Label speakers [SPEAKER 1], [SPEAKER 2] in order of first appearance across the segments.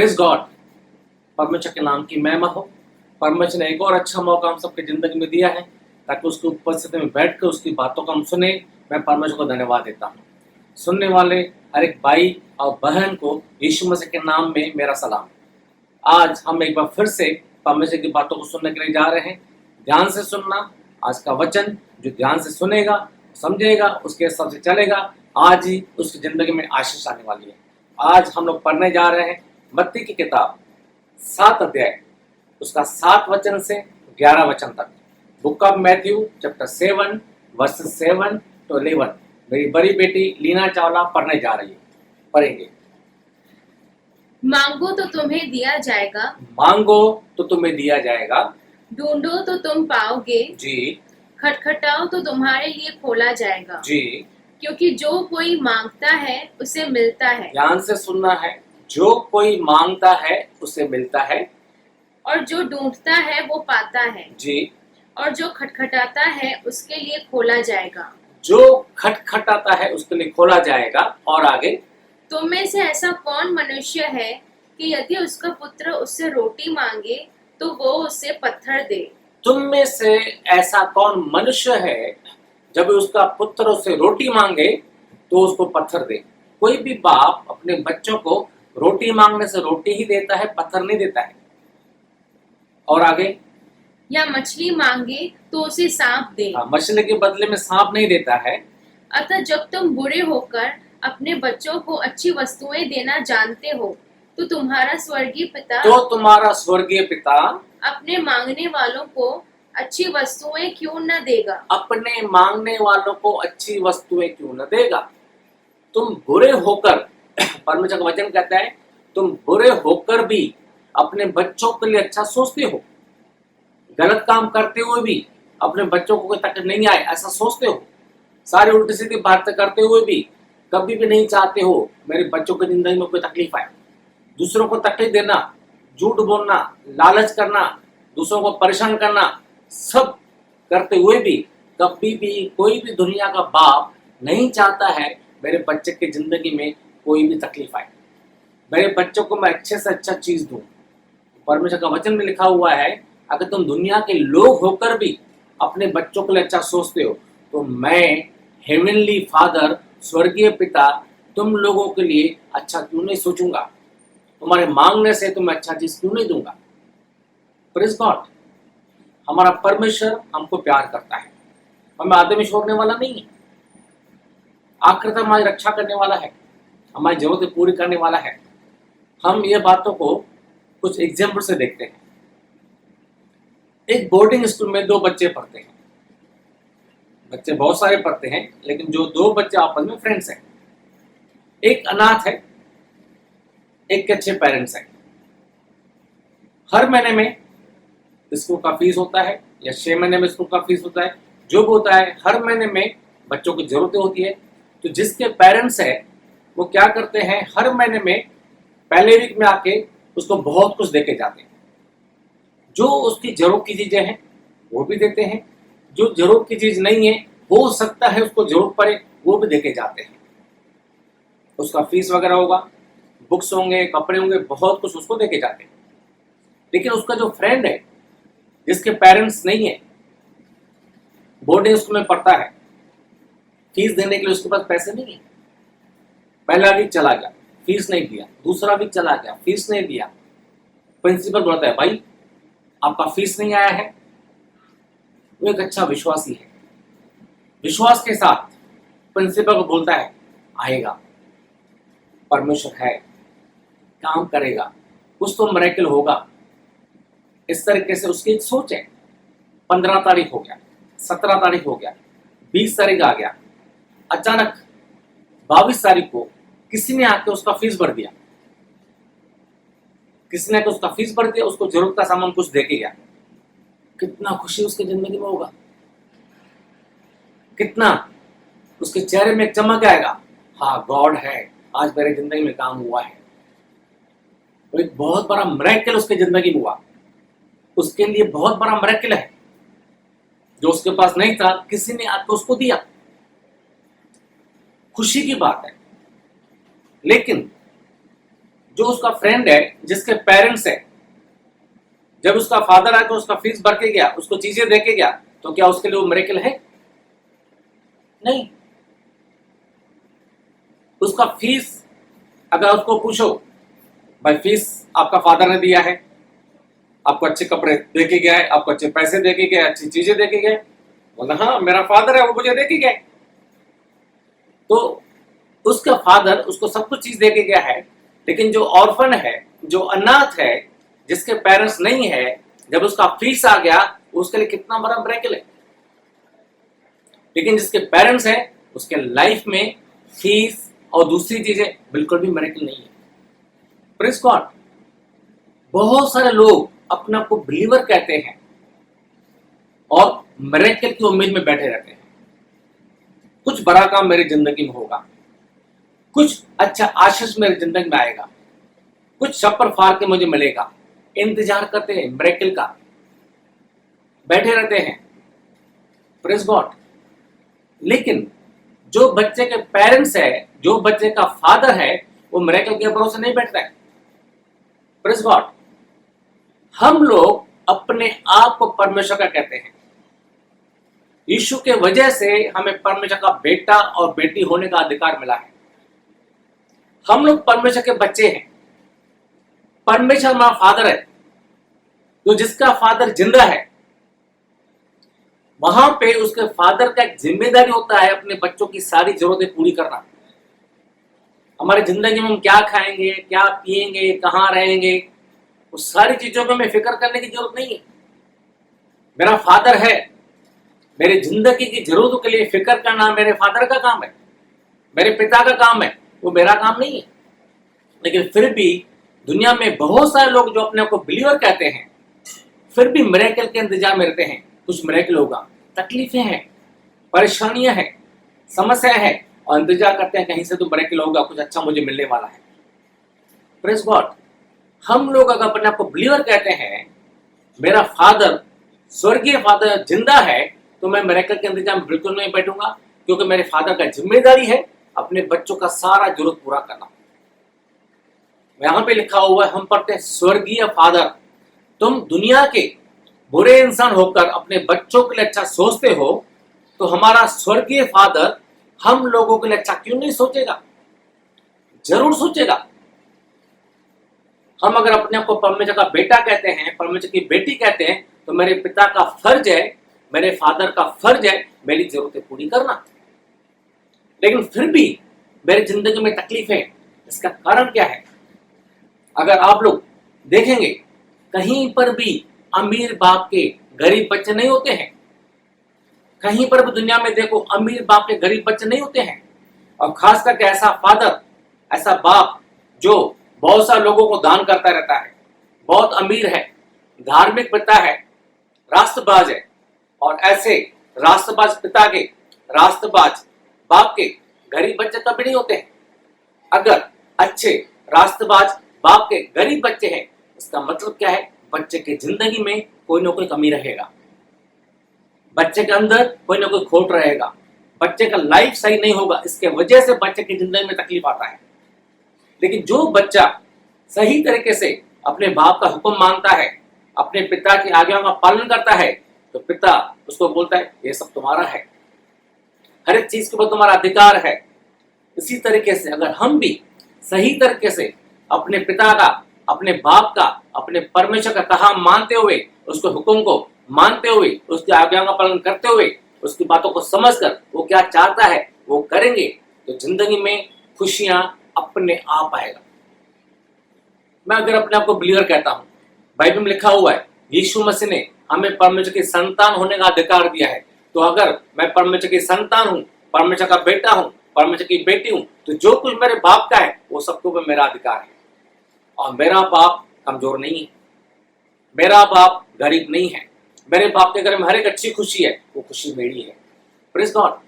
[SPEAKER 1] Praise God. परमेश्वर के नाम की महिमा हो। परमेश्वर ने एक और अच्छा मौका हम सबके जिंदगी में दिया है ताकि उसकी उपस्थिति में बैठकर उसकी बातों को हम सुने। मैं परमेश्वर को धन्यवाद देता हूँ। सुनने वाले हर एक भाई और बहन को यीशु मसीह के नाम में मेरा सलाम। आज हम एक बार फिर से परमेश्वर की बातों को सुनने के लिए जा रहे हैं। ध्यान से सुनना। आज का वचन जो ध्यान से सुनेगा, समझेगा, उसके हिसाब से चलेगा, आज ही उसकी जिंदगी में आशीष आने वाली है। आज हम लोग पढ़ने जा रहे हैं मत्ती की किताब 7 अध्याय, उसका 7 वचन से 11 वचन तक। Book of Matthew chapter 7 versus 7 to 11। मेरी बड़ी बेटी लीना चावला पढ़ने जा रही है। पढ़ेंगे।
[SPEAKER 2] मांगो तो तुम्हें दिया जाएगा,
[SPEAKER 1] मांगो तो तुम्हें दिया जाएगा,
[SPEAKER 2] ढूंढो तो तुम पाओगे,
[SPEAKER 1] जी
[SPEAKER 2] खटखटाओ तो तुम्हारे लिए खोला जाएगा।
[SPEAKER 1] जी।
[SPEAKER 2] क्योंकि जो कोई मांगता है उसे मिलता है,
[SPEAKER 1] ध्यान से सुनना है। जो कोई मांगता है उसे मिलता है,
[SPEAKER 2] और जो ढूंढता है वो पाता है,
[SPEAKER 1] जी।
[SPEAKER 2] और जो खटखटाता है उसके लिए खोला जाएगा।
[SPEAKER 1] जो खटखटाता है उसके लिए खोला जाएगा। और आगे,
[SPEAKER 2] तुम में से ऐसा कौन मनुष्य है कि यदि उसका पुत्र उससे रोटी मांगे तो वो उसे पत्थर दे?
[SPEAKER 1] तुम में से ऐसा कौन मनुष्य है जब उसका पुत्र उससे रोटी मांगे तो उसको पत्थर दे। कोई भी बाप अपने बच्चों को रोटी मांगने से रोटी ही देता है, पत्थर नहीं देता है। और आगे,
[SPEAKER 2] या मछली मांगे तो उसे सांप दे?
[SPEAKER 1] मछली के बदले में सांप नहीं देता है।
[SPEAKER 2] अतः जब तुम बुरे होकर अपने बच्चों को अच्छी वस्तुएं देना जानते हो तो तुम्हारा स्वर्गीय पिता अपने मांगने वालों को अच्छी वस्तुएं क्यों न देगा?
[SPEAKER 1] अपने मांगने वालों को अच्छी वस्तुएं क्यों न देगा। तुम बुरे होकर परमेश्वर का वचन कहता है, तुम बुरे होकर भी अपने बच्चों के लिए अच्छा सोचते हो। गलत काम करते हुए भी अपने बच्चों को कोई तकलीफ नहीं आए ऐसा सोचते हो। सारी उल्टी सीधी बातें करते हुए भी कभी भी नहीं चाहते हो मेरे बच्चों की जिंदगी में कोई तकलीफ आए। दूसरों को तकलीफ देना, झूठ बोलना, लालच करना, दूसरों को परेशान करना, सब करते हुए भी कभी भी कोई भी दुनिया का बाप नहीं चाहता है मेरे बच्चे की जिंदगी में कोई भी तकलीफ आए। मेरे बच्चों को मैं अच्छे से अच्छा चीज दूं। परमेश्वर का वचन में लिखा हुआ है, अगर तुम दुनिया के लोग होकर भी अपने बच्चों के लिए अच्छा सोचते हो तो मैं हेवनली फादर, स्वर्गीय पिता, तुम लोगों के लिए अच्छा क्यों नहीं सोचूंगा। तुम्हारे मांगने से तुम्हें अच्छा चीज क्यों नहीं दूंगा। Praise God. हमारा परमेश्वर हमको प्यार करता है, हमें आदमी छोड़ने वाला नहीं है। आखिर तक हमारी रक्षा करने वाला है, हमारी जरूरतें पूरी करने वाला है। हम ये बातों को कुछ एग्जाम्पल से देखते हैं। एक बोर्डिंग स्कूल में 2 बच्चे पढ़ते हैं। बच्चे बहुत सारे पढ़ते हैं लेकिन जो 2 बच्चे आपस में फ्रेंड्स हैं। एक अनाथ है, एक के अच्छे पेरेंट्स हैं। हर महीने में स्कूल का फीस होता है या 6 महीने में स्कूल का फीस होता है, जो भी होता है, हर महीने में बच्चों की जरूरतें होती है। तो जिसके पेरेंट्स है वो क्या करते हैं, हर महीने में पहले वीक में आके उसको बहुत कुछ देके जाते हैं। जो उसकी जरूरत की चीजें हैं वो भी देते हैं, जो जरूरत की चीज नहीं है हो सकता है उसको जरूरत पड़े वो भी देके जाते हैं। उसका फीस वगैरह होगा, बुक्स होंगे, कपड़े होंगे, बहुत कुछ उसको देके जाते हैं। लेकिन उसका जो फ्रेंड है जिसके पेरेंट्स नहीं है, बोर्डिंग स्कूल में पढ़ता है, फीस देने के लिए उसके पास पैसे नहीं है। पहला वीक चला गया, फीस नहीं दिया। दूसरा वीक चला गया, फीस नहीं दिया। प्रिंसिपल बोलता है, भाई आपका फीस नहीं आया है। वो एक अच्छा विश्वासी है, विश्वास के साथ प्रिंसिपल को बोलता है, आएगा, परमेश्वर है, काम करेगा, कुछ तो मिरेकल होगा। इस तरीके से उसकी एक सोच है। 15 तारीख हो गया, 17 तारीख हो गया, 20 तारीख आ गया। अचानक 22 तारीख को किसी ने आके उसका फीस भर दिया। किसी ने आके उसका फीस भर दिया, उसको जरूरत का सामान कुछ देके गया। कितना खुशी उसकी जिंदगी में होगा, कितना उसके चेहरे में एक चमक आएगा। हाँ, गॉड है, आज मेरी जिंदगी में काम हुआ है। तो एक बहुत बड़ा मिरेकल उसकी जिंदगी में हुआ। उसके लिए बहुत बड़ा मिरेकल है, जो उसके पास नहीं था किसी ने आकर उसको दिया। खुशी की बात है। लेकिन जो उसका फ्रेंड है, जिसके पेरेंट्स है, जब उसका फादर आकर उसका फीस भर के गया, उसको चीजें दे के गया, तो क्या उसके लिए वो मिरेकल है? नहीं। उसका फीस, अगर उसको पूछो भाई फीस आपका फादर ने दिया है, आपको अच्छे कपड़े दे के गया है, आपको अच्छे पैसे दे के गए, अच्छी चीजें दे के गए, बोला हाँ मेरा फादर है, वो मुझे दे के गए। तो उसका फादर उसको सब कुछ चीज दे के गया है, लेकिन जो ऑर्फन है, जो अनाथ है, जिसके पेरेंट्स नहीं है, जब उसका फीस आ गया, उसके लिए कितना बड़ा मिरेकल है। लेकिन जिसके पेरेंट्स है, उसके लाइफ में फीस और दूसरी चीजें बिल्कुल भी मिरेकल नहीं है। Praise God. बहुत सारे लोग अपने आप को बिलीवर कहते हैं और मिरेकल की उम्मीद में बैठे रहते हैं। कुछ बड़ा काम मेरी जिंदगी में होगा, कुछ अच्छा आशीष मेरी जिंदगी में आएगा, कुछ छप्पर फाड़ के मुझे मिलेगा, इंतजार करते हैं मिरेकल का, बैठे रहते हैं। Praise God. लेकिन जो बच्चे के पेरेंट्स है, जो बच्चे का फादर है, वो मिरेकल के भरोसे नहीं बैठता है। Praise God. हम लोग अपने आप को परमेश्वर का कहते हैं। यीशु के वजह से हमें परमेश्वर का बेटा और बेटी होने का अधिकार मिला है। हम लोग परमेश्वर के बच्चे हैं। परमेश्वर हमारा फादर है, तो जिसका फादर जिंदा है, वहां पे उसके फादर का एक जिम्मेदारी होता है अपने बच्चों की सारी जरूरतें पूरी करना। हमारी जिंदगी में हम क्या खाएंगे, क्या पिएंगे, कहाँ रहेंगे, उस सारी चीजों में हमें फिक्र करने की जरूरत नहीं है। मेरा फादर है, मेरी जिंदगी की जरूरतों के लिए फिक्र करना मेरे फादर का काम है, मेरे पिता का काम है, वो मेरा काम नहीं है। लेकिन फिर भी दुनिया में बहुत सारे लोग जो अपने आप को बिलीवर कहते हैं, फिर भी मिरेकल के इंतजार में रहते हैं। कुछ मिरेकल होगा, तकलीफें हैं, परेशानियां हैं, समस्या है, और इंतजार करते हैं कहीं से तो मिरेकल होगा, कुछ अच्छा मुझे मिलने वाला है। Praise God. हम लोग अगर अपने आप को बिलीवर कहते हैं, मेरा फादर, स्वर्गीय फादर जिंदा है, तो मैं मिरेकल के इंतजार में बिल्कुल नहीं बैठूंगा, क्योंकि मेरे फादर का जिम्मेदारी है अपने बच्चों का सारा जरूरत पूरा करना। यहां पे लिखा हुआ है, हम पढ़ते हैं स्वर्गीय फादर। तुम दुनिया के बुरे इंसान होकर अपने बच्चों के लिए अच्छा सोचते हो, तो हमारा स्वर्गीय फादर हम लोगों के लिए अच्छा क्यों नहीं सोचेगा? जरूर सोचेगा। हम अगर अपने आप को परमेश्वर का बेटा कहते हैं, परमेश्वर की बेटी कहते हैं, तो मेरे पिता का फर्ज है, मेरे फादर का फर्ज है मेरी जरूरतें पूरी करना। लेकिन फिर भी मेरी जिंदगी में तकलीफ है। इसका कारण क्या है? अगर आप लोग देखेंगे, कहीं पर भी अमीर बाप के गरीब बच्चे नहीं होते हैं। कहीं पर भी दुनिया में देखो, अमीर बाप के गरीब बच्चे नहीं होते हैं। और खास करके ऐसा फादर, ऐसा बाप जो बहुत सारे लोगों को दान करता रहता है, बहुत अमीर है, धार्मिक पिता है, राष्ट्रबाज है, और ऐसे राष्ट्रबाज पिता के, राष्ट्रबाज बाप के गरीब बच्चे कभी नहीं होते हैं। अगर अच्छे राष्ट्रबाज बाप के गरीब बच्चे हैं, इसका मतलब क्या है? बच्चे की जिंदगी में कोई ना कोई कमी रहेगा, बच्चे के अंदर कोई ना कोई खोट रहेगा, बच्चे का लाइफ सही नहीं होगा। इसके वजह से बच्चे की जिंदगी में तकलीफ आता है। लेकिन जो बच्चा सही तरीके से अपने बाप का हुक्म मानता है, अपने पिता की आज्ञाओं का पालन करता है, तो पिता उसको बोलता है ये सब तुम्हारा है, हर एक चीज के ऊपर तुम्हारा अधिकार है। इसी तरीके से अगर हम भी सही तरीके से अपने पिता का, अपने बाप का, अपने परमेश्वर का कहा मानते हुए, उसके हुक्म को मानते हुए, उसकी आज्ञाओं का पालन करते हुए, उसकी बातों को समझकर वो क्या चाहता है वो करेंगे, तो जिंदगी में खुशियां अपने आप आएगा। मैं अगर अपने आप को बिलीवर कहता हूं, बाइबल में लिखा हुआ है यीशु मसीह ने हमें परमेश्वर की संतान होने का अधिकार दिया है। तो अगर मैं परमेश्वर की संतान हूं, परमेश्वर का बेटा हूं, परमेश्वर की बेटी हूं, तो जो कुछ मेरे बाप का है वो सबके ऊपर मेरा अधिकार है। और मेरा बाप कमजोर नहीं है, मेरा बाप गरीब नहीं है, मेरे बाप के घर में हर एक अच्छी खुशी है, वो खुशी मेरी है। Praise God.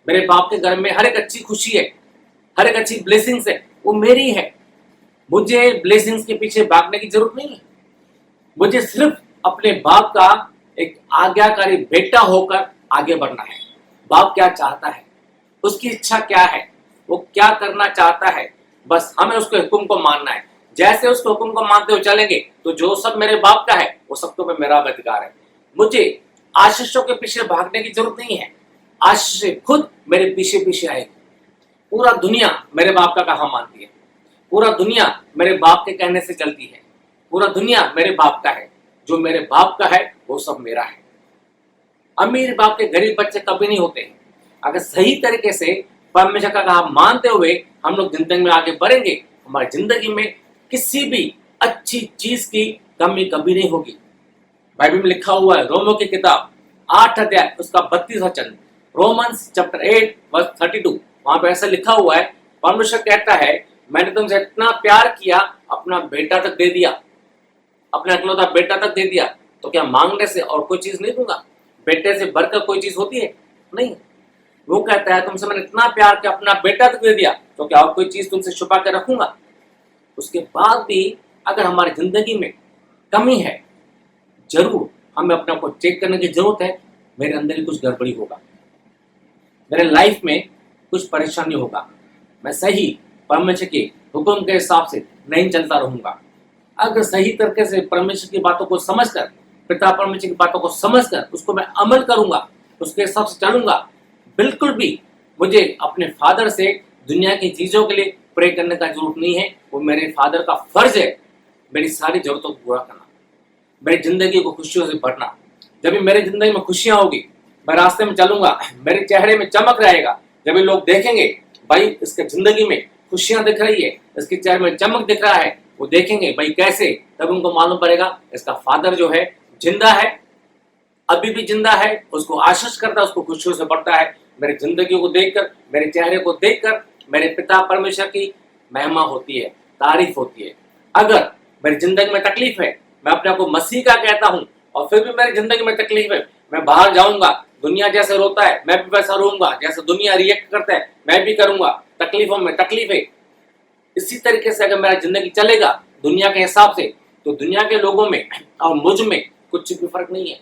[SPEAKER 1] मेरे बाप के घर में हर एक अच्छी खुशी है, हर एक अच्छी ब्लेसिंग्स है, वो मेरी है। मुझे ब्लेसिंग्स के पीछे भागने की जरूरत नहीं है। मुझे सिर्फ अपने बाप का एक आज्ञाकारी बेटा होकर आगे बढ़ना है। बाप क्या चाहता है, उसकी इच्छा क्या है, वो क्या करना चाहता है, बस हमें उसके हुक्म को मानना है। जैसे उसके हुक्म को मानते हुए चलेंगे तो जो सब मेरे बाप का है वो सबके ऊपर मेरा अधिकार है। मुझे आशीषों के पीछे भागने की जरूरत नहीं है, आशीष खुद मेरे पीछे पीछे आएगी। पूरा दुनिया मेरे बाप का कहा मानती है, पूरा दुनिया मेरे बाप के कहने से चलती है, पूरा दुनिया मेरे बाप का है। जो मेरे बाप का है वो सब मेरा है। अमीर बाप के गरीब बच्चे कभी नहीं होते हैं। अगर सही तरीके से परमेश्वर का कहा मानते हुए हम लोग जिंदगी में आगे बढ़ेंगे, हमारी जिंदगी में किसी भी अच्छी चीज की कमी कभी नहीं होगी। बाइबल में लिखा हुआ है, रोमों की किताब 8 अध्याय उसका 32 वचन, रोमन्स चैप्टर 8 वर्स 32, वहां पे ऐसा लिखा हुआ है, परमेश्वर कहता है मैंने तुमसे इतना प्यार किया, अपना बेटा तक दे दिया, अपना इकलौता बेटा तक दे दिया, तो क्या मांगने से और कोई चीज नहीं दूंगा? बेटे से बढ़कर कोई चीज होती है? नहीं। वो कहता है तुमसे मैंने इतना प्यार किया, अपना बेटा तक दे दिया, तो क्या और कोई चीज तुमसे छुपा के रखूंगा? उसके बाद भी अगर हमारी जिंदगी में कमी है, जरूर हमें अपने आप को चेक करने की जरूरत है। मेरे अंदर ही कुछ गड़बड़ी होगा, मेरे लाइफ में कुछ परेशानी होगा, मैं सही परमेश्वर के हुक्म के हिसाब से नहीं चलता रहूंगा। अगर सही तरीके से परमेश्वर की बातों को समझकर, पिता परमेश्वर की बातों को समझकर उसको मैं अमल करूंगा, उसके हिसाब से चलूंगा, बिल्कुल भी मुझे अपने फादर से दुनिया की चीजों के लिए प्रे करने का जरूरत नहीं है। वो मेरे फादर का फर्ज है मेरी सारी जरूरतों को पूरा करना, मेरी जिंदगी को खुशियों से भरना। जब भी मेरी जिंदगी में खुशियां होगी, मैं रास्ते में चलूंगा, मेरे चेहरे में चमक रहेगा। जब भी लोग देखेंगे भाई इसके जिंदगी में खुशियां दिख रही है, इसके चेहरे में चमक दिख रहा है, वो देखेंगे भाई कैसे, तब उनको मालूम पड़ेगा इसका फादर जो है जिंदा है, अभी भी जिंदा है, उसको आशीष करता है, उसको खुशियों से बढ़ता है। मेरी जिंदगी को देखकर, मेरे चेहरे को देखकर मेरे पिता परमेश्वर की महिमा होती है, तारीफ होती है। अगर मेरी जिंदगी में तकलीफ है, मैं अपने आप को मसीह का कहता हूँ, और फिर भी मेरी जिंदगी में तकलीफ है, मैं बाहर जाऊंगा, दुनिया जैसे रोता है मैं भी वैसा रोऊंगा, जैसे दुनिया रिएक्ट करता है मैं भी करूंगा। तकलीफों में तकलीफ है। इसी तरीके से अगर मेरा जिंदगी चलेगा दुनिया के हिसाब से, तो दुनिया के लोगों में और मुझ में कुछ भी फर्क नहीं है।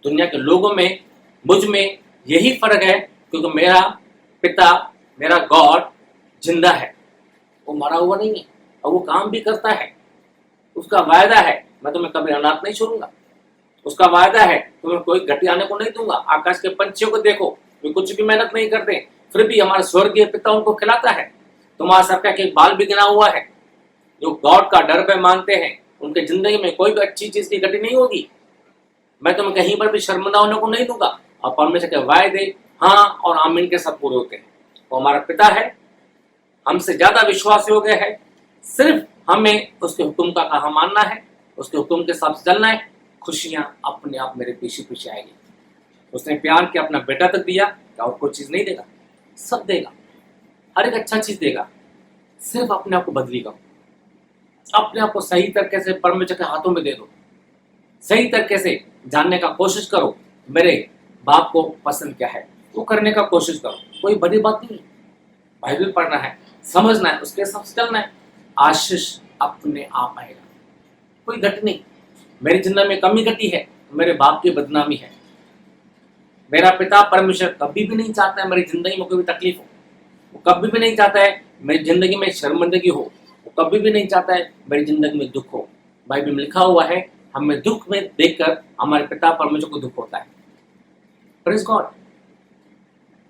[SPEAKER 1] दुनिया के लोगों में मुझ में यही फर्क है, क्योंकि मेरा पिता, मेरा गॉड जिंदा है, वो मरा हुआ नहीं है, और वो काम भी करता है। उसका वायदा है मैं तुम्हें कभी अनाथ नहीं छोड़ूंगा, उसका वायदा है तुम्हें कोई घटी आने को नहीं दूंगा। आकाश के पंछियों को देखो, वे कुछ भी मेहनत नहीं करते, फिर भी हमारे स्वर्गीय पिता उनको खिलाता है। तुम्हारा सबका एक बाल भी गिना हुआ है। जो गॉड का डर पे मानते हैं उनके जिंदगी में कोई भी अच्छी चीज की घटी नहीं होगी। मैं तुम्हें कहीं पर भी शर्मिंदा होने को नहीं दूंगा। और परमेश्वर के वायदे हाँ और आमीन के साथ पूरे होते हैं। वो हमारा पिता है, हमसे ज्यादा विश्वास योग्य है। सिर्फ हमें उसके हुक्म का कहा मानना है, उसके हुक्म के साथ चलना है। खुशियां अपने आप मेरे पीछे पीछे आएगी। उसने प्यार किया, अपना बेटा तक दिया, क्या और कोई चीज नहीं देगा? सब देगा, हर एक अच्छा चीज देगा। सिर्फ अपने आप को बदलेगा, अपने आप को सही तरीके से परमेश्वर के हाथों में दे दो। सही तरीके से जानने का कोशिश करो मेरे बाप को पसंद क्या है, वो करने का कोशिश करो। कोई बड़ी बात नहीं है, बाइबल पढ़ना है, समझना है, उसके हिसाब से चलना है, आशीष अपने आप आएगा। कोई घट नहीं। मेरी जिंदगी में कमी घटी है, मेरे बाप की बदनामी है। मेरा पिता परमेश्वर कभी भी नहीं चाहता है मेरी जिंदगी में कोई भी तकलीफ हो, वो कभी भी नहीं चाहता है मेरी जिंदगी में शर्मिंदगी हो, वो कभी भी नहीं चाहता है मेरी जिंदगी में दुख हो। बाइबल में लिखा हुआ है हमें दुख में देखकर हमारे पिता परमेश्वर को दुख होता है। Praise God.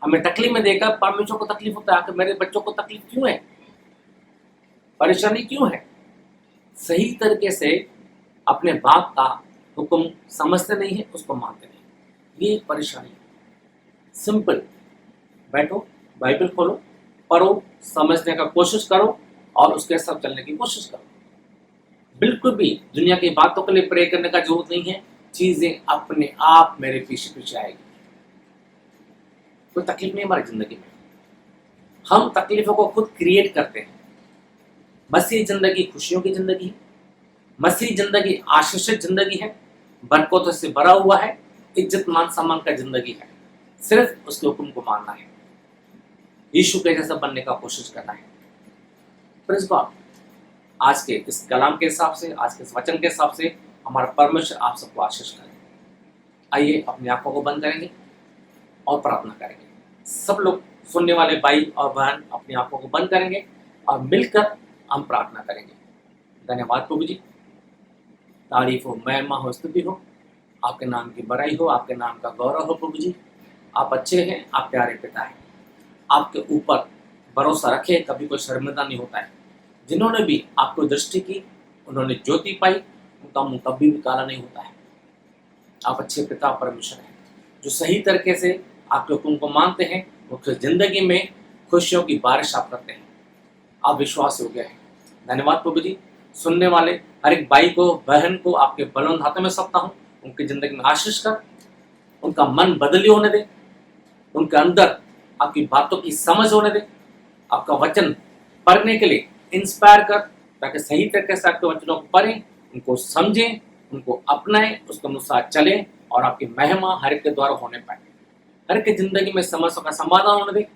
[SPEAKER 1] हमें तकलीफ में देखकर परमेश्वर को तकलीफ होता है कि मेरे बच्चों को तकलीफ क्यों है, परेशानी क्यों है। सही तरीके से अपने बाप का हुक्म समझते नहीं है, उसको मानते नहीं, ये एक परेशानी है। सिंपल, बैठो, बाइबल खोलो, पढ़ो, समझने का कोशिश करो और उसके साथ चलने की कोशिश करो। बिल्कुल भी दुनिया की बातों के लिए प्रे करने का जरूरत नहीं है। चीजें अपने आप मेरे पीछे पीछे आएगी। कोई तकलीफ नहीं हमारी जिंदगी में, हम तकलीफों को खुद क्रिएट करते हैं। मसीह जिंदगी खुशियों की जिंदगी है, मसीह जिंदगी आशीषित जिंदगी है, बरकतों से भरा हुआ है, इज्जत मान सम्मान का जिंदगी है। सिर्फ उसके हुक्म को मानना है, यीशु के जैसा बनने का कोशिश करना है। Praise God. आज के इस कलाम के हिसाब से, आज के इस वचन के हिसाब से हमारा परमेश्वर आप सबको आशीष करे। आइए अपनी आंखों को बंद करेंगे और प्रार्थना करेंगे। सब लोग सुनने वाले भाई और बहन अपनी आंखों को बंद करेंगे और मिलकर हम प्रार्थना करेंगे। धन्यवाद प्रभु जी, तारीफ हो, महिमा हो, स्तुति हो, आपके नाम की बड़ाई हो, आपके नाम का गौरव हो प्रभु जी। आप अच्छे हैं, आप प्यारे पिता हैं। आपके ऊपर भरोसा रखे, कभी कोई शर्मिंदा नहीं होता है। जिन्होंने भी आपको दृष्टि की, उन्होंने ज्योति पाई, उनका मुंह कभी भी काला नहीं होता है। आप अच्छे पिता परमेश्वर हैं, जो सही तरीके से आपके हुक्म को मानते हैं, उसकी जिंदगी में खुशियों की बारिश आप करते हैं। आप विश्वास योग्य हैं। धन्यवाद प्रभु जी। सुनने वाले हर एक भाई को, बहन को आपके बलवंत हाथों में सौंपता हूँ। उनकी जिंदगी में आशीष कर, उनका मन बदली होने दे, उनके अंदर आपकी बातों की समझ होने दे, आपका वचन पढ़ने के लिए इंस्पायर कर, ताकि सही तरीके से आपके वचनों को पढ़ें, उनको समझें, उनको अपनाएं, उसके अनुसार चलें और आपकी महिमा हर एक के द्वारा होने पाए। हर एक की जिंदगी में समस्या का समाधान होने दे,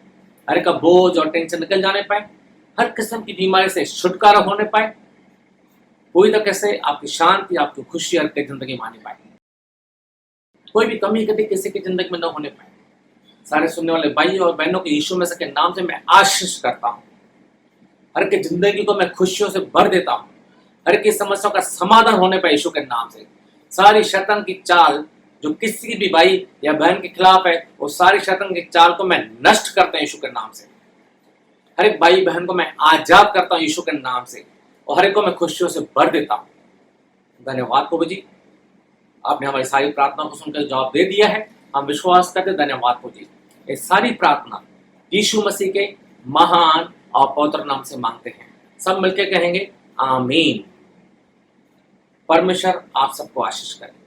[SPEAKER 1] हर एक का बोझ और टेंशन निकल जाने पाए, हर किस्म की बीमारी से छुटकारा होने पाए, पूरी तरीके से आपकी शांति, आपकी खुशी हर एक की जिंदगी में आने पाए। कोई भी कमी कभी किसी की जिंदगी में न होने पाए। सारे सुनने वाले भाई और बहनों को यीशु मसीह के नाम से मैं आशीष करता हूँ। हर की जिंदगी को मैं खुशियों से भर देता हूँ। हर की समस्याओं का समाधान होने पाए यीशु के नाम से। सारी शैतान की चाल जो किसी भी भाई या बहन के खिलाफ है, वो सारी शैतान की चाल को मैं नष्ट करता हूँ यीशु के नाम से। हर एक भाई बहन को मैं आजाद करता हूँ यीशु के नाम से, और हर एक को मैं खुशियों से भर देता हूँ। धन्यवाद प्रभु जी, आपने हमारी सारी प्रार्थना को सुनकर जवाब दे दिया है। हम विश्वास करते, धन्यवाद प्रभु जी। ये सारी प्रार्थना यीशु मसीह के महान और पवित्र नाम से मांगते हैं। सब मिलकर कहेंगे आमीन। परमेश्वर आप सबको आशीष करे।